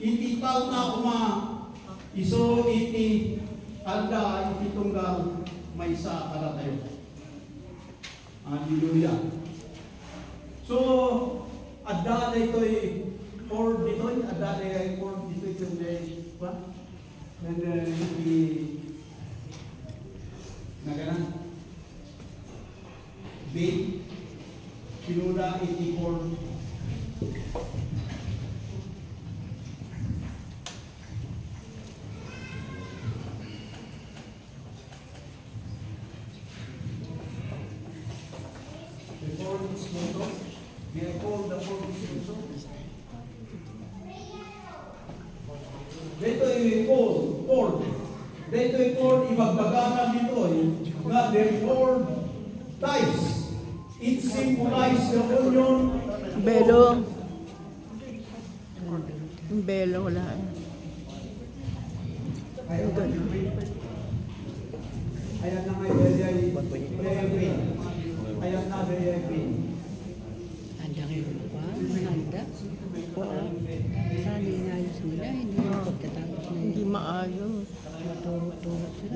iti tao na kuma iso iti anda iti tunggal may sa karatayo. Hallelujah. So, adda ito'y or dito'y adda ay or dito'y kundi pa hindi naganan bait pinuna iti or dito'y called ibagbaganan dito'y nga the four ties. It symbolizes the union. Belo. Belo wala eh. Ayan na may very ayan na very Handa kayo pa? Handa? Sana inayos nila, hindi yung pagkatapos na Hindi maayos. maturo-turo sila.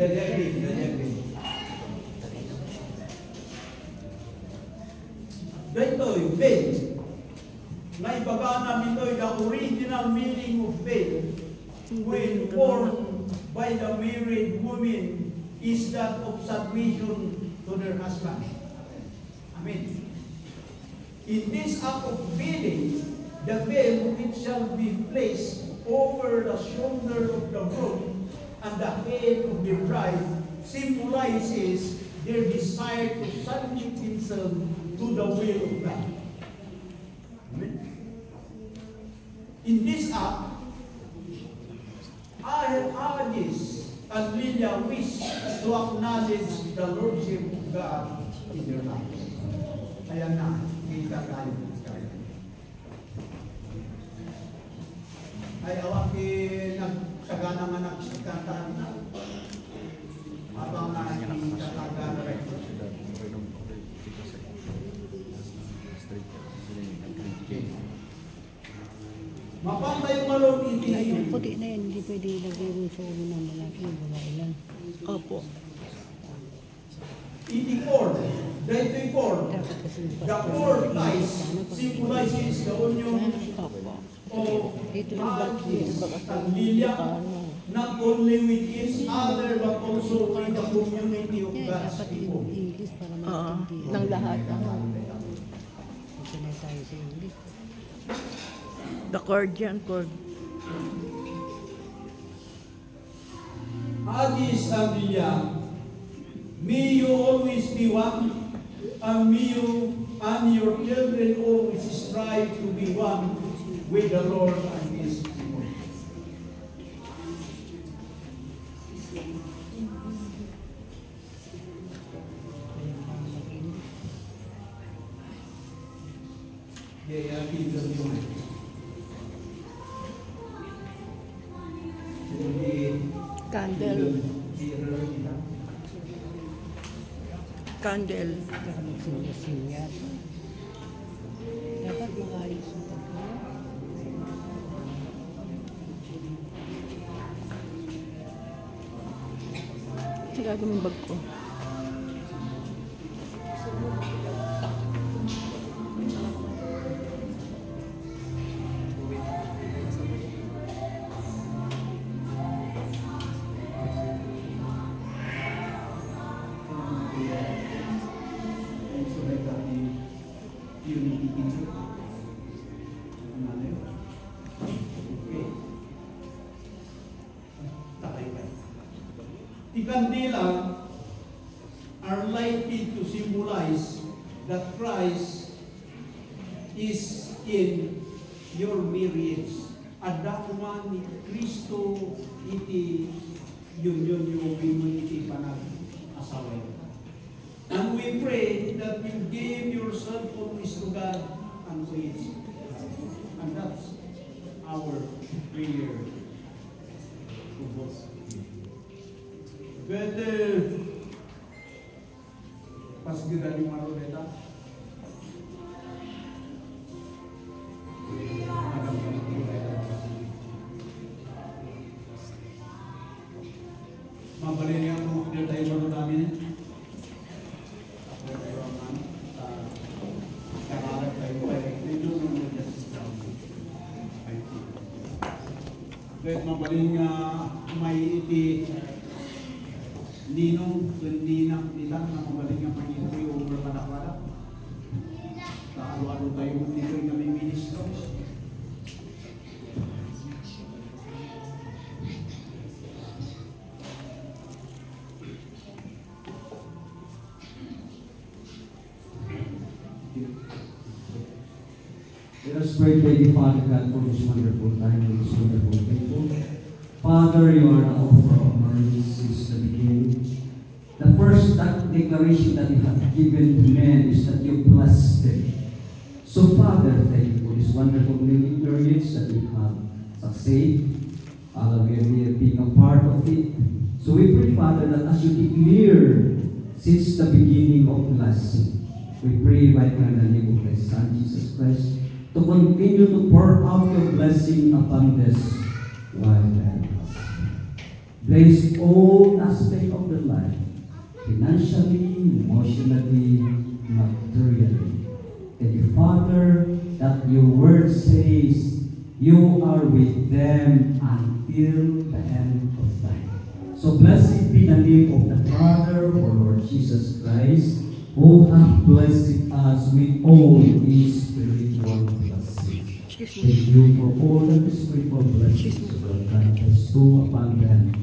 Dito'y veil. Naibaga namin ito'y the original meaning of veil when worn by the married women is that of submission to their husband. Amen. In this act of veiling, the veil which shall be placed over the shoulder of the groom and the head of the bride symbolizes their desire to submit themselves to the will of God. Amen. In this act, Agis and Lydia wish to acknowledge the Lordship of God in their lives. Ayan na, kita tayo. Ay awak nagsagana nga nagsikantaan na habang nakikatagana rin. Mapantay yung malong iti. Yung puti na yan, hindi pwede ilagay yung sa ulo ng lalaki, yung babae lang. Opo. Iti cord, dito'y cord. Dapat kasi The cord ties symbolizes the union Opo. of dito lang Agis and Lydia, not only with each other but also with the community of God's dapat people. yung English para Oo. maintindihan. Ng lahat. Sanay tayo sa English. The cord yan, cord. Agis and Lydia, may you always be one, and may you and your children always strive to be one with the Lord and His people. Yeah, Candle. Candle. Sinyas-sinyas. Dapat makaalis yung pagkakas. Ito gagawin bag ko. The candela are lighted to symbolize that Christ is in your marriage. Adda kuman ni Kristo iti union yung iti panag asawa. And we pray that you give yourself always to God and to His God. And that's our prayer to both. But pas kita di Maroleta, Mabalin niya kung hindi tayo bago namin. Ako tayo ang ano, kakarap tayo kayo. Medyo naman dyan sa kahit mabalin nga may iti ninong, ninang, nilang na mabalin nga pag-ito yung overpanak-panak. Ano-ano tayo dito yung kami ministro. Let us pray, Lady Father God, for this wonderful time, this wonderful people. Father, you are the author of mercy since the beginning. The first declaration that you have given to men is that you blessed them. So, Father, thank you for this wonderful living periods that we have succeed. We are being a part of it. So we pray, Father, that as you declare since the beginning of blessing, we pray right now in the name of thy Son, Jesus Christ, to continue to pour out your blessing upon this wild land. Bless all aspects of their life, financially, emotionally, materially. Thank you, Father, that your word says you are with them until the end of time. So blessed be the name of the Father, for Lord Jesus Christ, who hath blessed us with all his spiritual blessings. Thank you for all the spiritual blessings of God bestow upon them.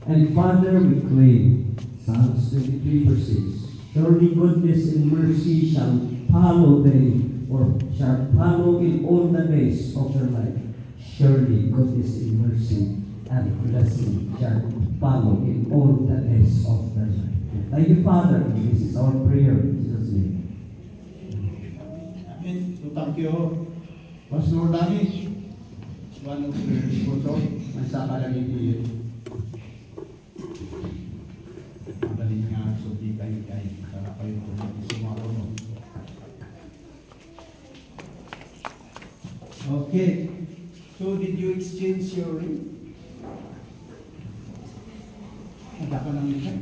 And Father, we claim Psalms 23 verse 6. Surely goodness and mercy shall follow them, or shall follow in all the days of their life. Surely goodness and mercy and blessing shall follow in all the days of their life. Thank you, Father. This is our prayer in Jesus' name. Amen. So thank you. Pastor Dani, one of the sponsor, mansaka lang iti magaling nga suti kayo para kayo sumarunod. Okay. So did you exchange your ring? Ada ka lang ito?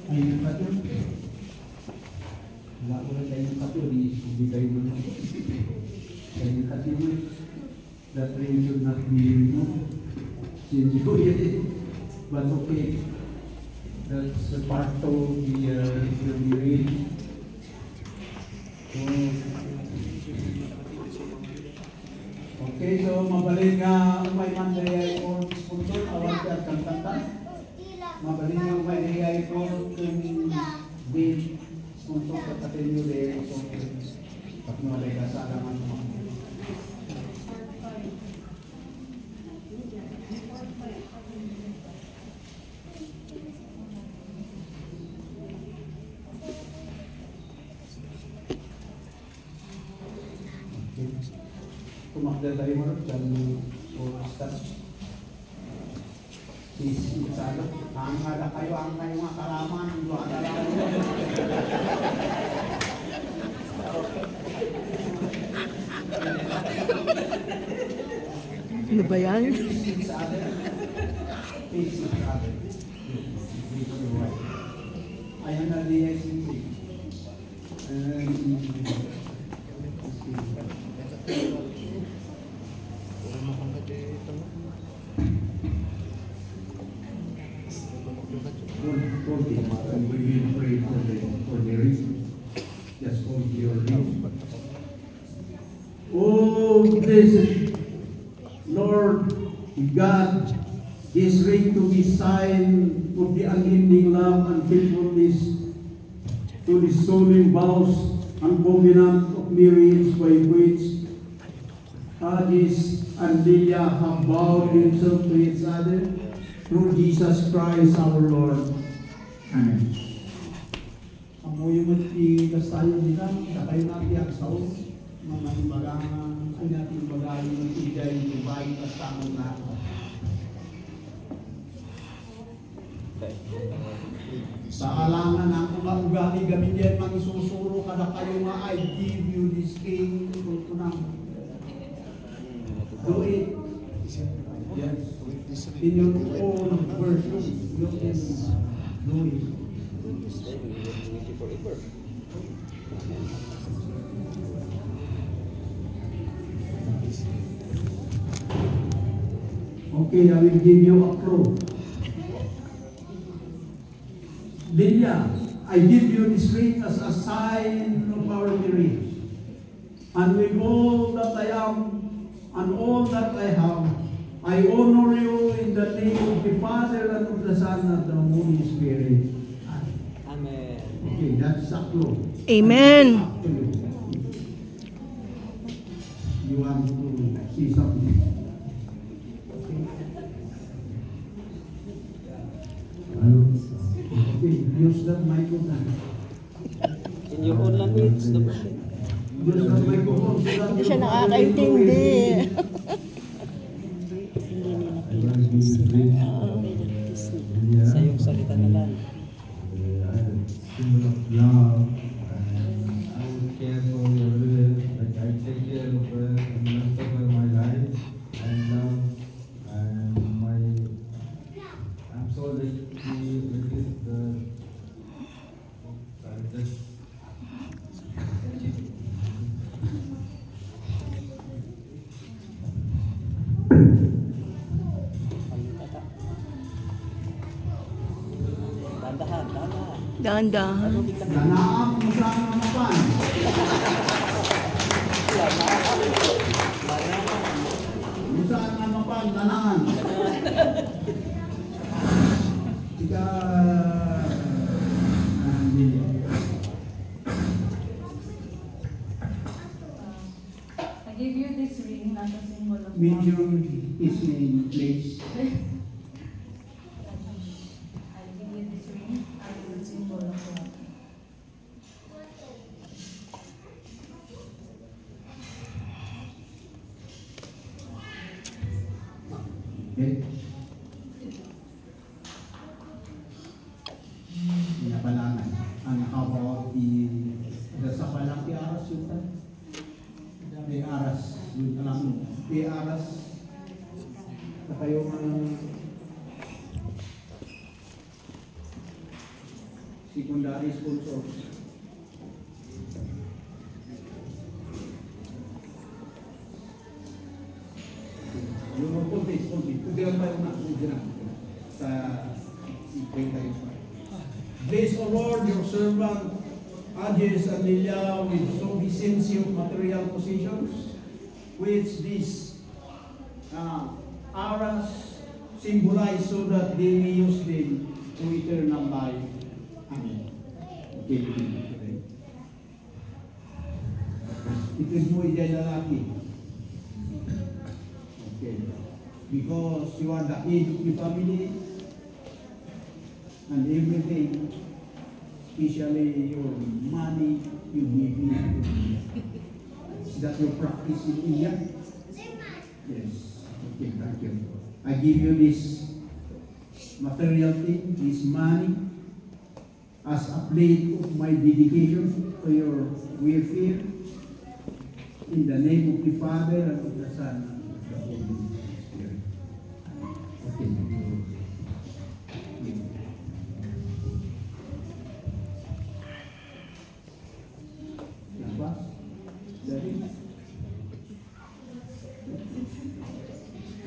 Ayun pa ito. Wala ko lang tayo pa ito. Hindi kayo mo. Kayo ka ito. That ring should not be removed. Since you did it. But okay. That's a part of the ring. Okay, so mabalin nga may mandayay ko sponsor, awal ka kantatan. Mabalin nga may mandayay ko kung din sponsor katatin nyo din. So, pag malay ka sa alaman mo. Kumakda tayo mo dyan o start. Sisi sana. Ang hada kayo ang kayo mga kalaman. Dua kalaman. Ano ba yan? Sisi sana. Sisi sana. Ayan na diya sisi. Oh, blessed Lord God, this ring to be sign of the unending love and faithfulness to the solemn vows and covenant of marriage by which Hadis and Leah have vowed themselves to each other through Jesus Christ our Lord. Amen. Amoy mo ti kasayo nila, kayo natin ang saon, mga ibagang, ay natin ibagayin ng tigay, ibay, kastamong lahat. Sa alangan ang mga ugali gamin yan, mga isusuro kada kayo nga, I give you this king, kung tunang. Do it. Yes. in your own version. You can do it. Okay, I will give you a clue. Lilia, I give you this ring as a sign of our marriage. And with all that I am and all that I have, I honor you in the name of the Father and of the Son and the Holy Spirit. Amen. Okay, that's a clue. Amen. Up to you. You want to see something? Okay, use that microphone. In your own language, the Use that microphone so that Hindi siya your father nakakaintindi. sa iyong salita na lang. Symbol of love, and I would care for your will, like I take care of her and rest of my life, and love, and I'm so lucky with the, I just, Dahan-dahan, dahan-dahan. Dahan-dahan. Danaang mo sa amapan. Mo sa amapan, danaan. Ika... I give you this ring as a symbol of Mention his name, please. I give you this ring as a symbol of love. Okay? Pinapalangan. And how about the sa palaki aras yun ta? May aras. Yun ka lang. May aras. Na kayo secondary sponsor. Yung mga konti. Hindi lang tayo na. Hindi na. Sa i-pray tayo pa. Bless, O Lord, your servant, Ajes and Lilia, with sufficiency of material possessions, which these aras symbolize so that they may use them to eternal life. Amen. Okay, ito mo yung lalaki. Okay. Because you are the head of the family and everything, especially your money, you give me. Is that your practice in India? Yes. Okay, thank you. I give you this material thing, this money, as a plate of my dedication to your welfare, in the name of the Father and of the Son and of the Holy Spirit. Okay.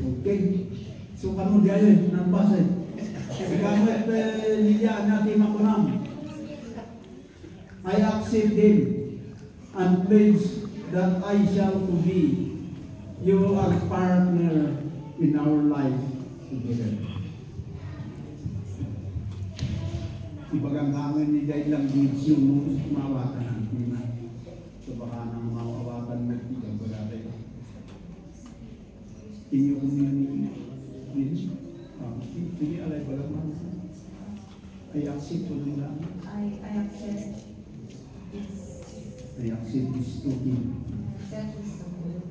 Okay. So kamu dia nampak saya. Selamat Lilia natin makunam. I accept them and pledge that I shall to be your partner in our life together. Ibagang hangin ni dahil lang video mo mawatan ng tina. So baka nang mawawatan mo tigang bagay. Inyo community. Sige, alay balang man. I accept to nila. I accept this I accept this token service of you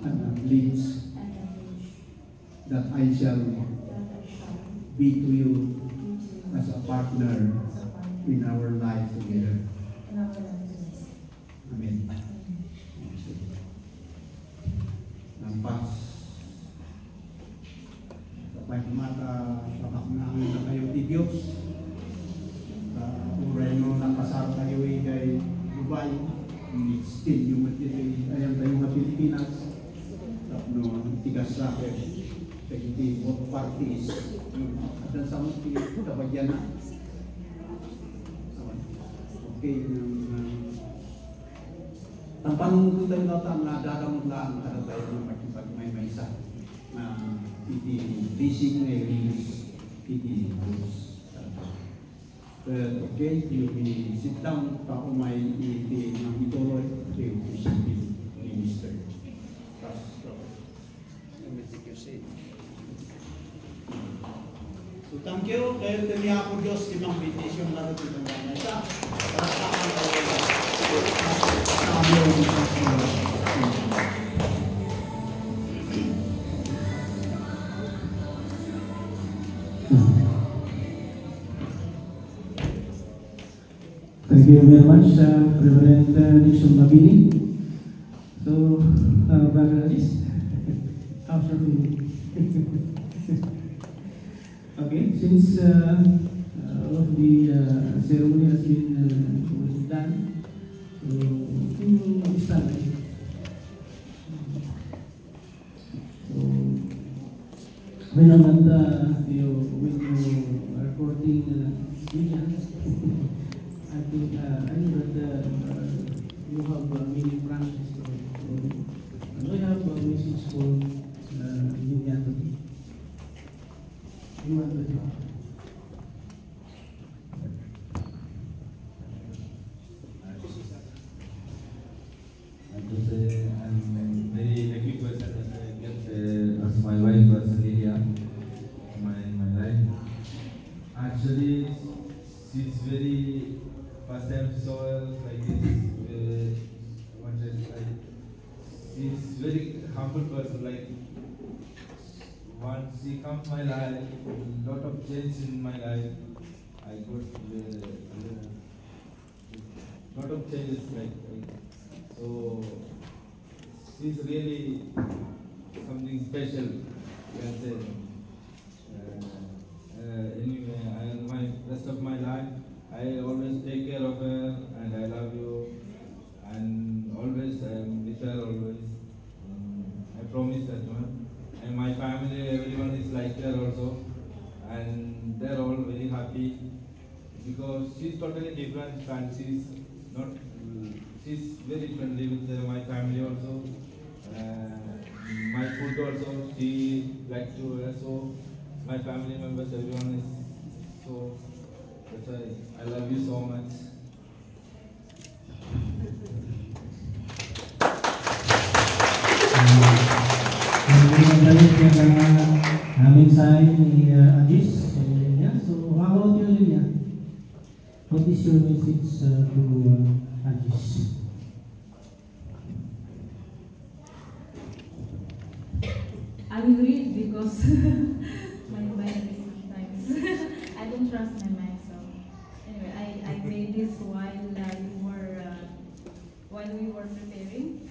and pledge and I wish that I shall that I shall be to you be to you as a partner as a partner in our life together. in our lives. Amen. Nampas. mata pataknaan na kayo di Diyos. Uray no nakasar kayo kay Dubai, still yung ayan tayo mga Pilipinas. No, tigas sa akin. Kasi both parties, at sa mga kabagyan na. Okay, ang panunod tayo na ang nadagamot lang para tayo ng may isa na basic na release release. Okay, you may sit down pa kung may ituloy to receiving minister. So thank you. Dahil tali ako Diyos, timang benediction na rin itong mga isa. Para sa akin Thank you very much, Reverend Nixon Mabini. So, Brother Alice, how's your feeling? Okay, since all of the ceremony has been done, so you start. So, when you are courting Vivian, I think I know that you have many branches. So, I have a message for Vivian. You want to do? I'm very lucky person that I get as my wife was Lydia in my life. Actually, she's very first time saw her like this. She's very humble person. Like once she comes my life, a lot of change in my life. I got lot of changes like so. She's really something special, you can say. Anyway, my rest of my life, I always take care of her, and I love you, and always I am with her always. I promise that one. And my family, everyone is like her also, and they're all very happy because she's totally different, and she's not. She's very friendly with my family also. My food also, she likes to wear, so my family members, everyone is so, that's why I love you so much. Namin sign ni Agis. So how about you, Lilia? What is your message to Agis? I will read because my mind is sometimes I don't trust my mind. So anyway, I made this while we were preparing.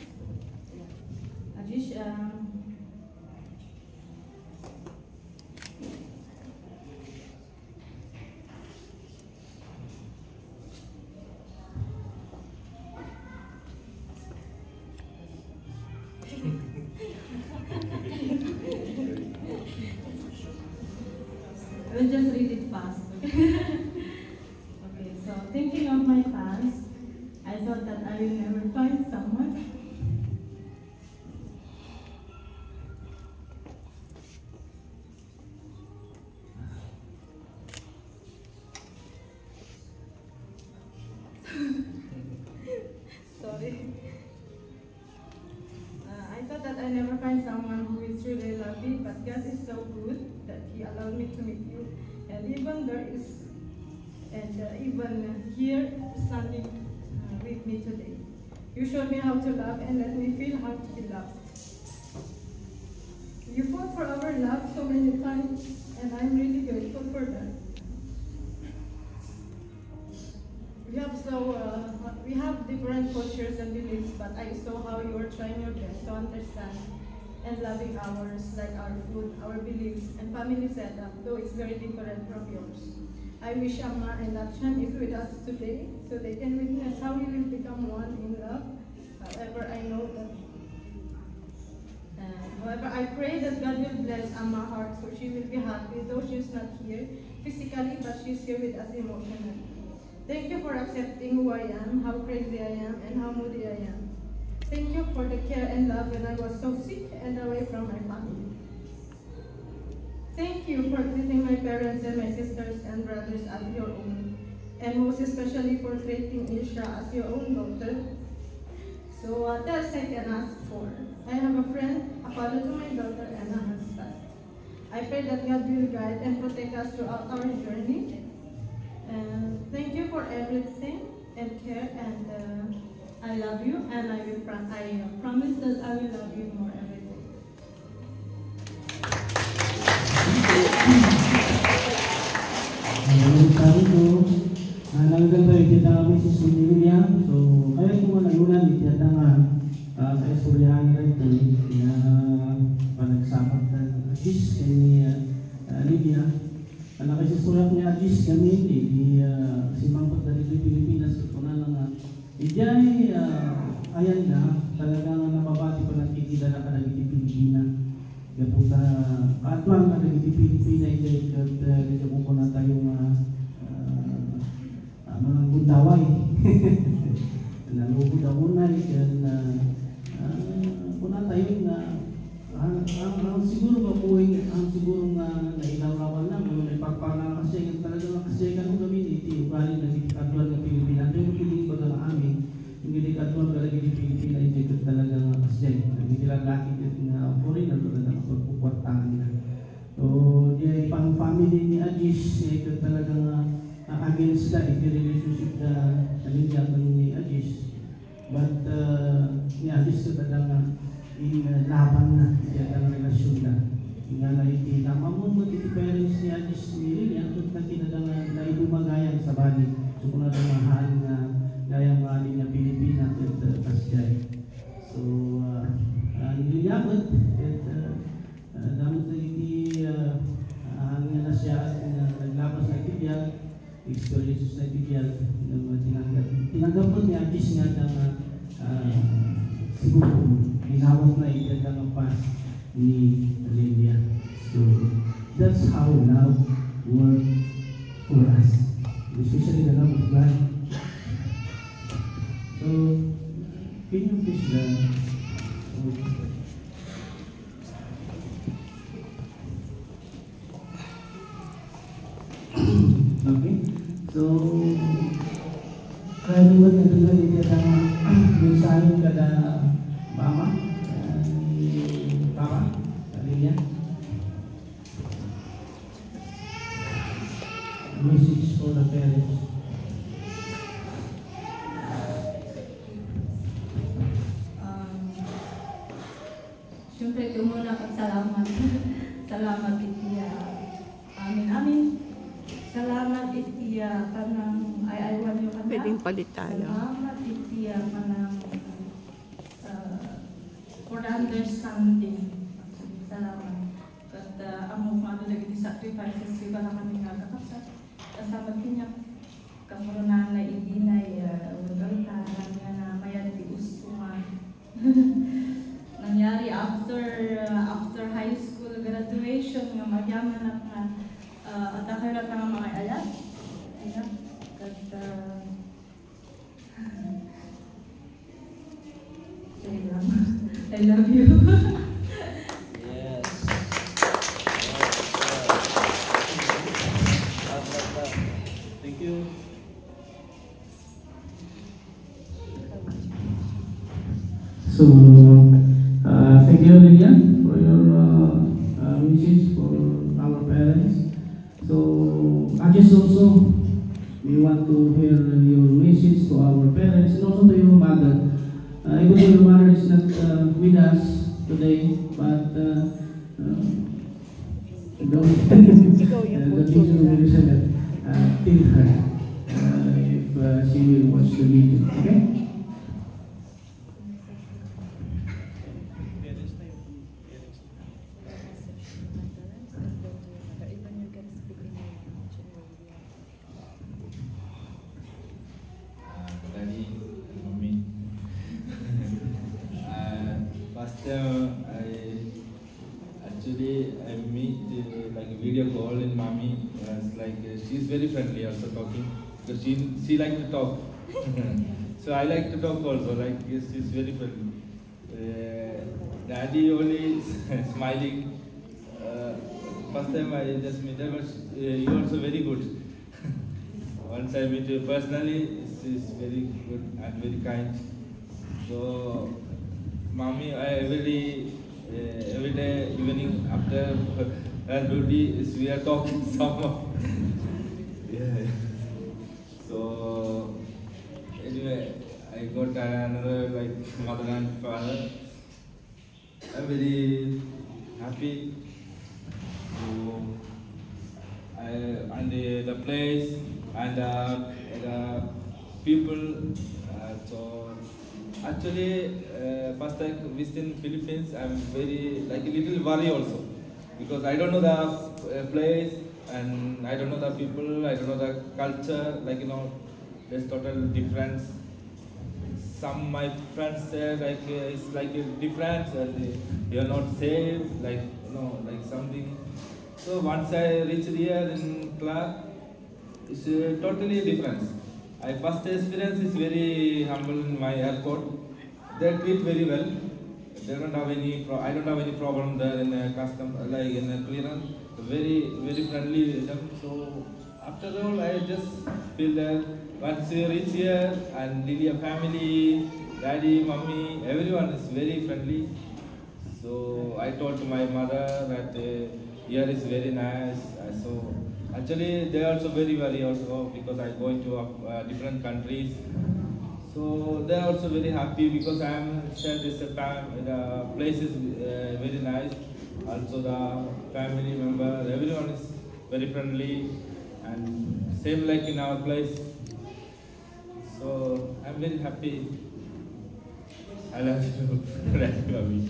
Ajish, I will just read it fast. Okay, so thinking of my past, I thought that I will never find someone. Sorry. I thought that I never find someone who will truly love me, but God is so good that He allowed me to meet you. And even even here standing with me today, you showed me how to love and let me feel how to be loved. You fought for our love so many times, and I'm really grateful for that. We have different cultures and beliefs, but I saw how you are trying your best to understand and loving ours like our food, our beliefs, and family setup, though it's very different from yours. I wish Amma and Lakshan is with us today so they can witness how we will become one in love. However, I pray that God will bless Amma's heart so she will be happy, though she's not here physically, but she's here with us emotionally. Thank you for accepting who I am, how crazy I am, and how moody I am. Thank you for the care and love when I was so sick and away from my family. Thank you for treating my parents and my sisters and brothers as your own, and most especially for treating Isha as your own daughter. So what else I can ask for? I have a friend, a father to my daughter, and a husband. I pray that God will guide and protect us throughout our journey. And thank you for everything and care, and I love you, and I promise that I will love you more every day. Sabi ko, nagaganda kita kami si Sumilia. So, kaya kung nalunan, itiyata nga kaya suryahan na ito na panagsapat na Agis kay Lydia. Kasi surat ni Agis kami, simangpat na dito Pilipinas. Ito na lang Ijay, ayan na, talagang nababati pa nakikita na ka nagiti Pilipina. Kaya po sa kaatuan ka nagiti Pilipina, ijay kaya po na tayong mga bundaway. Nalugod ako na, kuna tayong ang siguro ba po ang siguro nga nailawlawan lang, may pagpala kasi talagang kasi kan kami iti ugali nagiti kaatuan ng Pilipina. Pero piling ko na amin, hindi kaatuan ka lagi di Pilipina, iti talagang kasi nagitilalaki na foreigner ko na pagpupwartahan na. So, di pang family ni Agis, ito talagang against the relationship na nalindihan ni Agis. But ni Agis ito talagang laban na, ito ang relasyon na. Nga na iti namamon mo iti parents ni Agis ni ang ito na kinadang na idumagayan sa bali. So kung natin mahal na gayang bali na Pilipina at Kasjay. So, niliyabot at damot na iti hangin na siya naglabas na kibiyag, experiences na kibiyag, tinanggap po ni Agis nga siguro ginawat na ikagang ang pas ni Lydia. So, that's how love works for us. Especially the love of God. So, can you please okay. So, kaya naman na doon hindi ang mensahe kada mama, papa, kalinya. Message for the parents. Siyempre, ito muna salamat. Salamat itiya. Amin. Salamat itiya kanang ay-aywan yung anak. Pwedeng palit tayo. Salamat itiya kanang for the understanding. Salamat. At among mga lagi di sacrifices, iba na kami nagkakasat. Kasama niya. Kamurunan na ibinay, ugaltaran nga na mayan di ustuman. Nangyari after high school graduation nga magyaman at nga atakirat nga mga alat. Ayan. I love you. Yes. Thank you. So, thank you, Lilian, for your wishes for our parents. So, I just also, we want to hear your message to our parents and also to your mother. Even though your mother is not with us today, but the teacher will say that tell her if she will watch the video, okay? Actually, I meet like a video call in mommy. It's like she's very friendly also talking because she like to talk. So I like to talk also. Like yes, she's very friendly. Daddy only smiling. First time I just meet her, but you also very good. Once I meet her personally, she's very good and very kind. So, mommy, every day evening after her duty, we are talking somehow. Yeah. So, anyway, I got another like mother and father. I'm very happy. So, and the place and the people. So actually, first time visiting Philippines, I'm very like a little worry also because I don't know the place and I don't know the people. I don't know the culture. Like there's total difference. Some my friends say like it's like a difference. You're not safe. Like like something. So once I reached here in Clark, it's totally different. I first experience is very humble in my airport. They treat very well. They don't have any. I don't have any problem there in custom like in clearance. Very friendly with them. So after all, I just feel that once you reach here and Lilia family, daddy, mommy, everyone is very friendly. So I told my mother that here is very nice. So actually they are also very also because I go into different countries. So they are also very happy because I am said this the place is very nice. Also the family member, everyone is very friendly and same like in our place. So I'm very happy. I love you. Love you.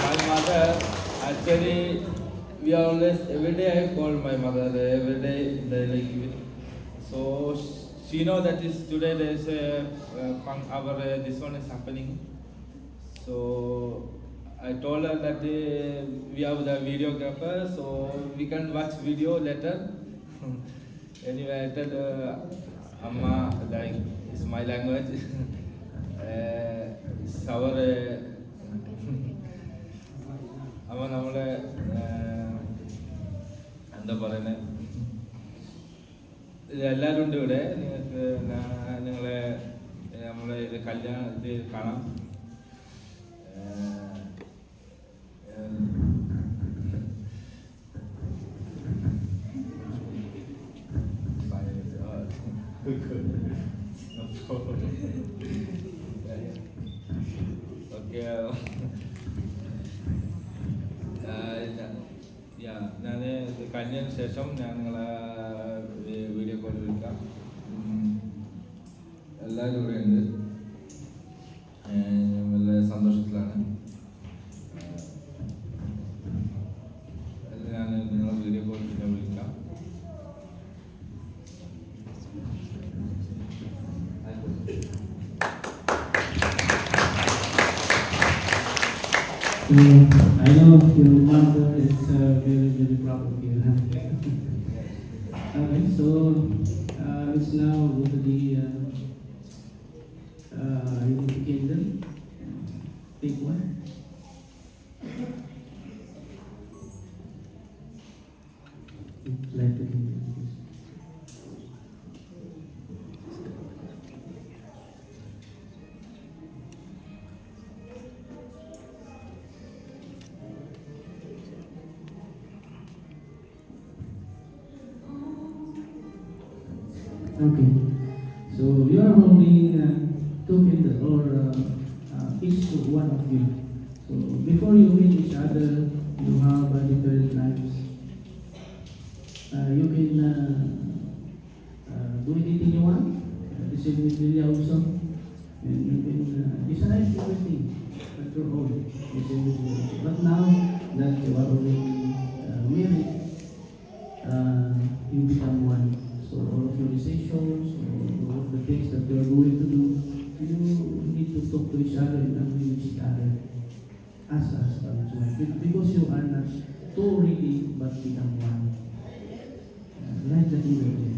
My mother, actually, we are always, every day I call my mother, every day, so she know that is today there is this one is happening. So I told her that we have the videographer, so we can watch video later. Anyway, I tell Amma, like, it's my language. It's our അവൻ നമ്മളെ എന്താ പറയുന്നത് എല്ലാവരും ഉണ്ട് ഇവിടെ നിങ്ങൾക്ക് നിങ്ങളെ നമ്മളെ ഇത് കല്യാണത്തിൽ കാണാം ഓക്കെ ഞാൻ കഴിഞ്ഞതിന് ശേഷം ഞാൻ നിങ്ങളെ വീഡിയോ കോൾ വിളിക്കാം എല്ലാവരും ഇവിടെ ഉണ്ട് നല്ല സന്തോഷത്തിലാണ് ഞാൻ നിങ്ങളെ വീഡിയോ കോൾ പിന്നെ വിളിക്കാം I know your mother is very proud of you. Okay, so let's now go to the United Kingdom. Take one. United Kingdom. Okay, so you are holding two candles, or each one of you. So before you meet each other, you have different lives. You can do anything you want. The same with Lilia also, and you can decide everything at your own. The same with Lilia. But now that you are already married, you become one. So all of your decisions, all of the things that you are going to do, you need to to talk to each other and agree with each other as husband and wife. Because you are not two already, but become one. Like that you will.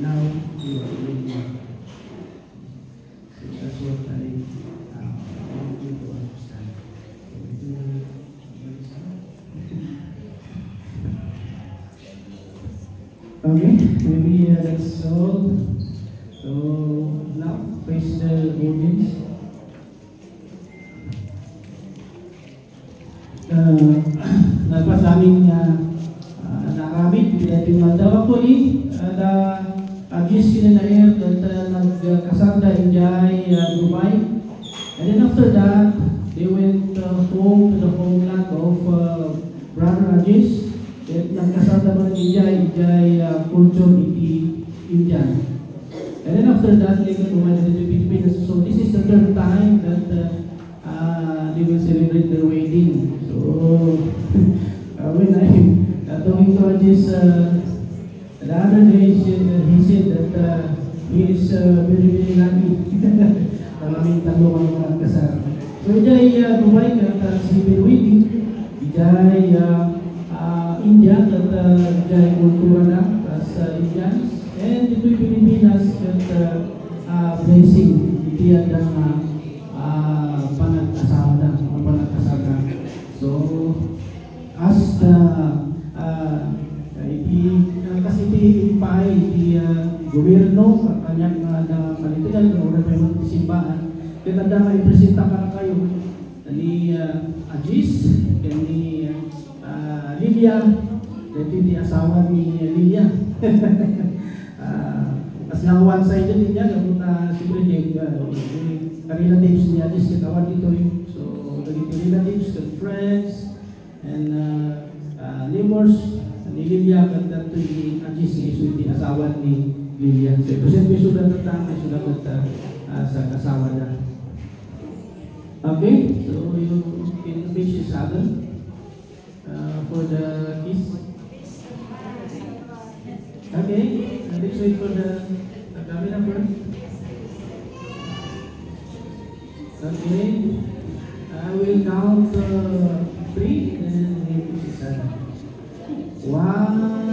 Now you are ready. So that's what I want you to understand. Okay, maybe that's all. So now face the audience. Nagpas aming nakamit, pinag daw ako ni agis kinanair at nagkasada enjoy Dubai. And then after that, they went home to the homeland of Brother Agis. At nagkasada man enjoy culture iti India. And then after that, they got Dubai to the Philippines. So this is the third time that they will celebrate their wedding. So when I'm talking to Agis, the other day, he said that he is very, very lucky. Maraming talungan mga kasal. So, ijay Dubai at civil wedding. Ijay India at ijay kultura na as Indians. And ito'y Pilipinas at blessing. Itiyan ng panag-asawa na, panag-asal na. So, as the kasi iti pahay iti gobyerno kanyang palitigan o na may simbahan kaya tanda ipresenta ka na kayo ni Agis ni Lilia dito iti asawa ni Lilia as nga one-sided niya gamot na si Bridget relatives ni Agis katawan dito so naging relatives and friends and neighbors ni Lilia at ito'y Agis ni Isu iti asawa ni Lilia. So, present may sulat at tama, sulat at sa kasawa na. Okay, so you can face each other for the kiss. Okay, let's wait for the camera first. Okay, I will count 3 and then we kiss each other. 1,